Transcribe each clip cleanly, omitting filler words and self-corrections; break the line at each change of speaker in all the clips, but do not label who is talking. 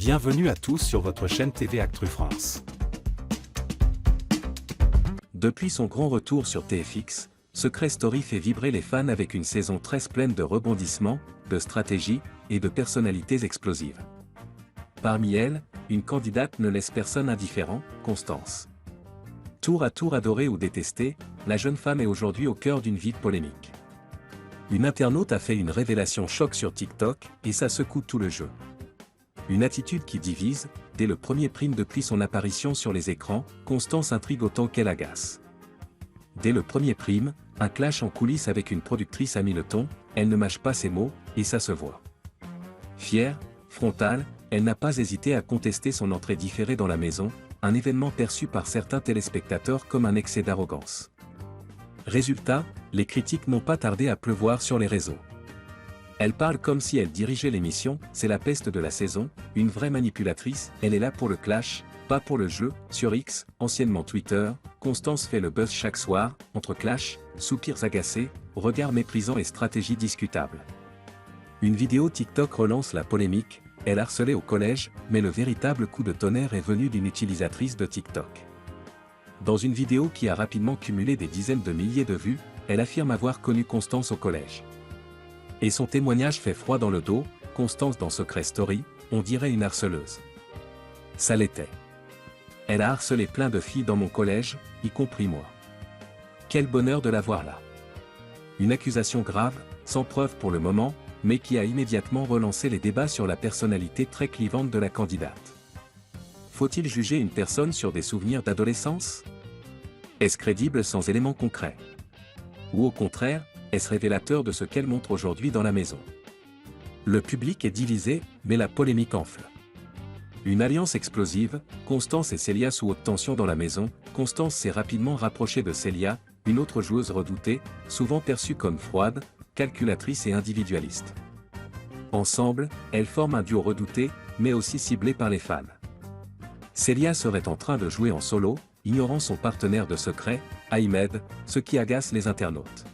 Bienvenue à tous sur votre chaîne TV Actu France.
Depuis son grand retour sur TFX, Secret Story fait vibrer les fans avec une saison 13 pleine de rebondissements, de stratégies et de personnalités explosives. Parmi elles, une candidate ne laisse personne indifférent, Constance. Tour à tour adorée ou détestée, la jeune femme est aujourd'hui au cœur d'une vive polémique. Une internaute a fait une révélation choc sur TikTok, et ça secoue tout le jeu. Une attitude qui divise, dès le premier prime depuis son apparition sur les écrans, Constance intrigue autant qu'elle agace. Dès le premier prime, un clash en coulisses avec une productrice a mis le ton, elle ne mâche pas ses mots, et ça se voit. Fière, frontale, elle n'a pas hésité à contester son entrée différée dans la maison, un événement perçu par certains téléspectateurs comme un excès d'arrogance. Résultat, les critiques n'ont pas tardé à pleuvoir sur les réseaux. Elle parle comme si elle dirigeait l'émission, c'est la peste de la saison, une vraie manipulatrice, elle est là pour le clash, pas pour le jeu. Sur X, anciennement Twitter, Constance fait le buzz chaque soir, entre clash, soupirs agacés, regards méprisants et stratégies discutables. Une vidéo TikTok relance la polémique, elle harcelait au collège, mais le véritable coup de tonnerre est venu d'une utilisatrice de TikTok. Dans une vidéo qui a rapidement cumulé des dizaines de milliers de vues, elle affirme avoir connu Constance au collège. Et son témoignage fait froid dans le dos, Constance dans Secret Story, on dirait une harceleuse. Ça l'était. Elle a harcelé plein de filles dans mon collège, y compris moi. Quel bonheur de la voir là. Une accusation grave, sans preuve pour le moment, mais qui a immédiatement relancé les débats sur la personnalité très clivante de la candidate. Faut-il juger une personne sur des souvenirs d'adolescence? Est-ce crédible sans éléments concrets? Ou au contraire, est-ce révélateur de ce qu'elle montre aujourd'hui dans la maison? Le public est divisé, mais la polémique enfle. Une alliance explosive, Constance et Célia sous haute tension dans la maison. Constance s'est rapidement rapprochée de Célia, une autre joueuse redoutée, souvent perçue comme froide, calculatrice et individualiste. Ensemble, elles forment un duo redouté, mais aussi ciblé par les fans. Célia serait en train de jouer en solo, ignorant son partenaire de secret, Ahmed, ce qui agace les internautes.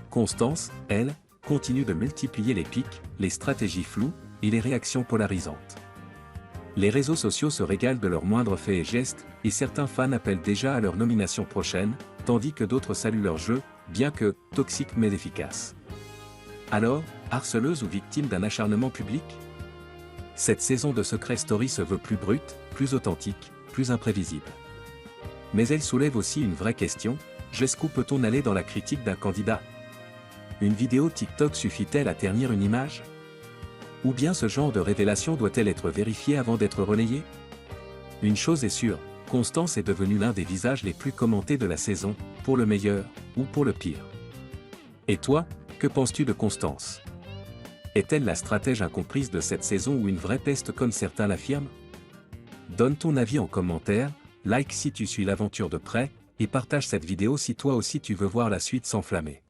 Constance, elle, continue de multiplier les pics, les stratégies floues, et les réactions polarisantes. Les réseaux sociaux se régalent de leurs moindres faits et gestes, et certains fans appellent déjà à leur nomination prochaine, tandis que d'autres saluent leur jeu, bien que toxique mais efficace. Alors, harceleuse ou victime d'un acharnement public? Cette saison de Secret Story se veut plus brute, plus authentique, plus imprévisible. Mais elle soulève aussi une vraie question, jusqu'où peut-on aller dans la critique d'un candidat? Une vidéo TikTok suffit-elle à ternir une image? Ou bien ce genre de révélation doit-elle être vérifiée avant d'être relayée? Une chose est sûre, Constance est devenue l'un des visages les plus commentés de la saison, pour le meilleur, ou pour le pire. Et toi, que penses-tu de Constance? Est-elle la stratège incomprise de cette saison ou une vraie peste comme certains l'affirment? Donne ton avis en commentaire, like si tu suis l'aventure de près, et partage cette vidéo si toi aussi tu veux voir la suite s'enflammer.